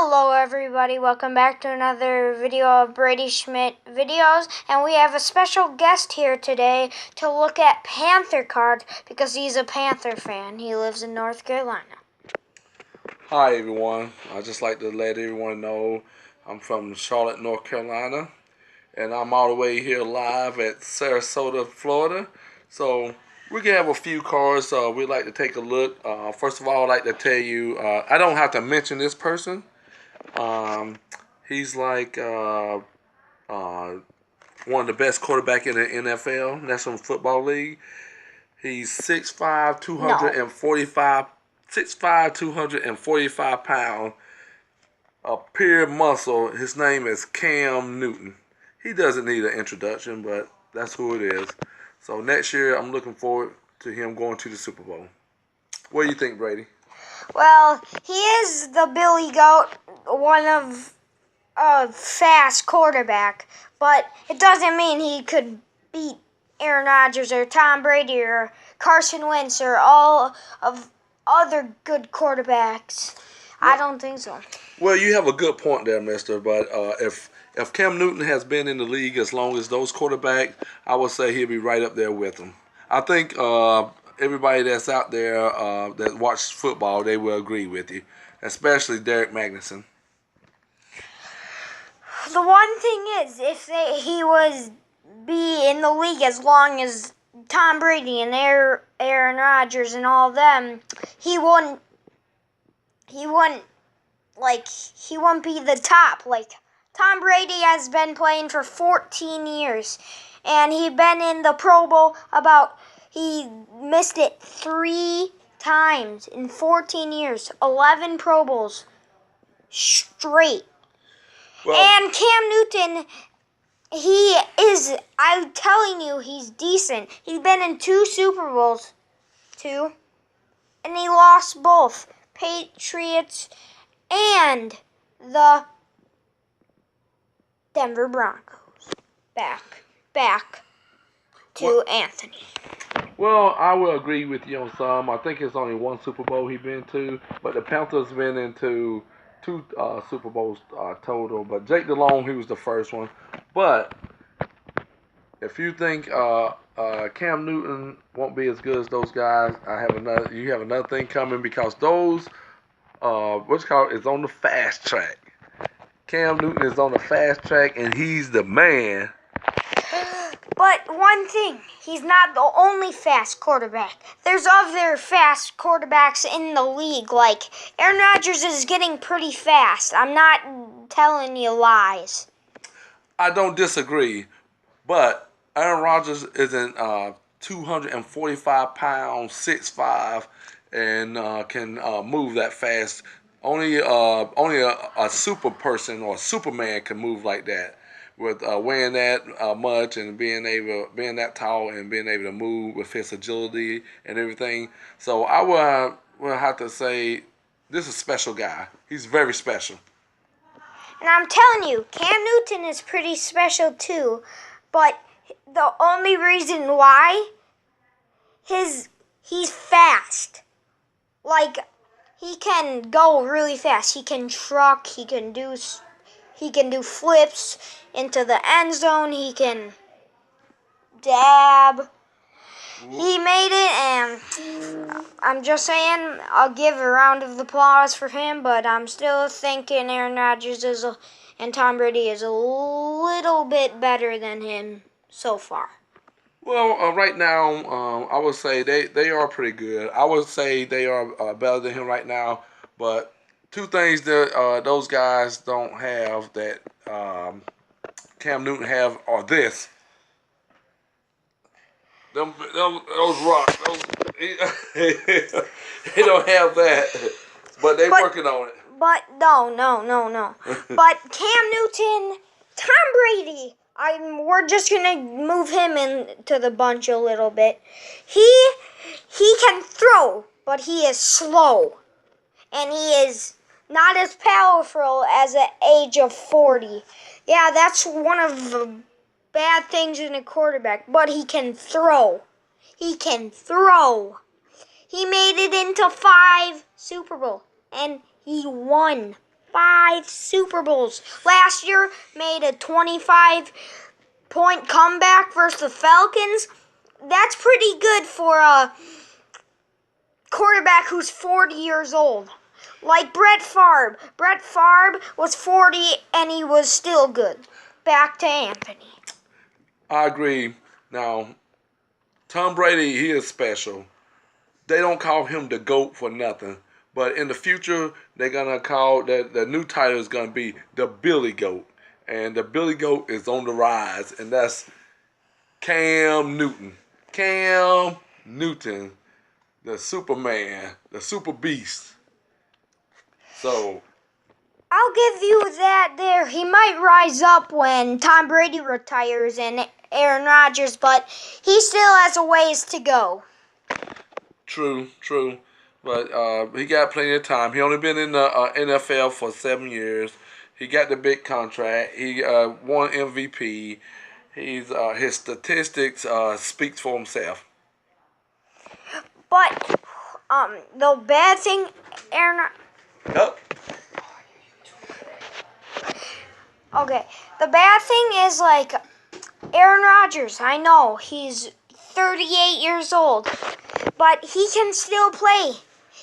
Hello everybody, welcome back to another video of Brady Schmidt videos, and we have a special guest here today to look at Panther cards because he's a Panther fan. He lives in North Carolina. Hi everyone, I'd just like to let everyone know I'm from Charlotte, North Carolina, and I'm all the way here live at Sarasota, Florida. So we're going to have a few cards we'd like to take a look. First of all, I'd like to tell you, I don't have to mention this person. He's like one of the best quarterback in the NFL, National Football League. He's 6'5", 245, 6'5", 245 pounds, a pure muscle. His name is Cam Newton. He doesn't need an introduction, but that's who it is. So next year, I'm looking forward to him going to the Super Bowl. What do you think, Brady? Well, he is the Billy Goat, one of a fast quarterback, but it doesn't mean he could beat Aaron Rodgers or Tom Brady or Carson Wentz or all of other good quarterbacks. I don't think so. Well, you have a good point there, mister, but if Cam Newton has been in the league as long as those quarterbacks, I would say he'll be right up there with them. I think everybody that's out there that watches football, they will agree with you, especially Derek Magnuson. The one thing is, if he was be in the league as long as Tom Brady and Aaron Rodgers and all of them, he wouldn't be the top. Like, Tom Brady has been playing for 14 years, and he'd been in the Pro Bowl he missed it 3 times in 14 years, 11 Pro Bowls straight. Well, and Cam Newton, I'm telling you, he's decent. He's been in 2 Super Bowls, and he lost both. Patriots and the Denver Broncos. Back to Anthony. Well, I will agree with you on some. I think it's only 1 Super Bowl he's been to, but the Panthers been into 2 Super Bowls total. But Jake Delhomme, he was the first one. But if you think Cam Newton won't be as good as those guys, you have another thing coming, because those is on the fast track. Cam Newton is on the fast track, and he's the man. But one thing, he's not the only fast quarterback. There's other fast quarterbacks in the league. Like, Aaron Rodgers is getting pretty fast. I'm not telling you lies. I don't disagree, but Aaron Rodgers isn't 245 pounds, 6'5", and can move that fast. Only a super person or a Superman can move like that, with weighing that much and being that tall and being able to move with his agility and everything. So I will have to say this is a special guy. He's very special. And I'm telling you, Cam Newton is pretty special too, but the only reason why he's fast. Like, he can go really fast. He can truck. He can do flips into the end zone. He can dab. He made it, and I'm just saying, I'll give a round of applause for him, but I'm still thinking Aaron Rodgers and Tom Brady is a little bit better than him so far. Well, right now, I would say they are pretty good. I would say they are better than him right now, but 2 things that those guys don't have that Cam Newton have are this. Those rocks. They don't have that, but they're working on it. But no. But Cam Newton, Tom Brady, we're just gonna move him into the bunch a little bit. He can throw, but he is slow, and he is not as powerful as at age of 40. Yeah, that's one of the bad things in a quarterback, but he can throw. He made it into 5 Super Bowl, and he won 5 Super Bowls. Last year, made a 25-point comeback versus the Falcons. That's pretty good for a quarterback who's 40 years old. Like Brett Favre. Brett Favre was 40 and he was still good. Back to Anthony. I agree. Now, Tom Brady, he is special. They don't call him the GOAT for nothing. But in the future, they're going to call, the new title is going to be the Billy GOAT. And the Billy GOAT is on the rise. And that's Cam Newton. Cam Newton, the Superman, the Super Beast. So, I'll give you that there. He might rise up when Tom Brady retires and Aaron Rodgers, but he still has a ways to go. True. But he got plenty of time. He only been in the NFL for 7 years. He got the big contract. He won MVP. His statistics speaks for himself. But the bad thing, Aaron. Yep. Okay, the bad thing is like Aaron Rodgers. I know he's 38 years old, but he can still play.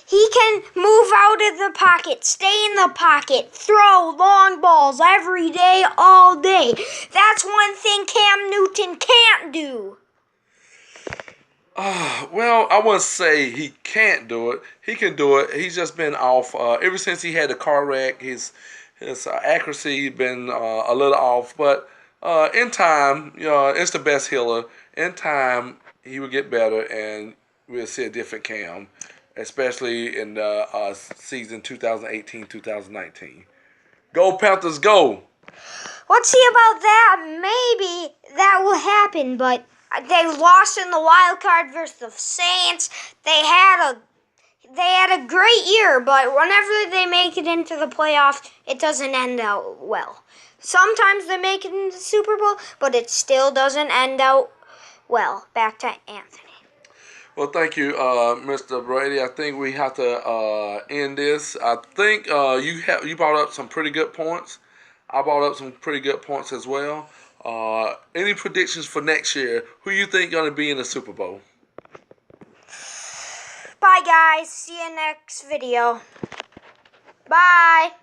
He can move out of the pocket, stay in the pocket, throw long balls every day, all day. That's one thing Cam Newton can't do. Well, I wouldn't say he can't do it. He can do it. He's just been off ever since he had the car wreck. His accuracy been a little off, but in time, it's the best healer. In time, he will get better, and we'll see a different Cam, especially in the season 2018-2019. Go Panthers, go! Let's see about that. Maybe that will happen, but they lost in the wild card versus the Saints. They had a great year, but whenever they make it into the playoffs, it doesn't end out well. Sometimes they make it into the Super Bowl, but it still doesn't end out well. Back to Anthony. Well, thank you, Mr. Brady. I think we have to end this. I think you brought up some pretty good points. I brought up some pretty good points as well. Any predictions for next year? Who you think going to be in the Super Bowl? Bye, guys. See you next video. Bye.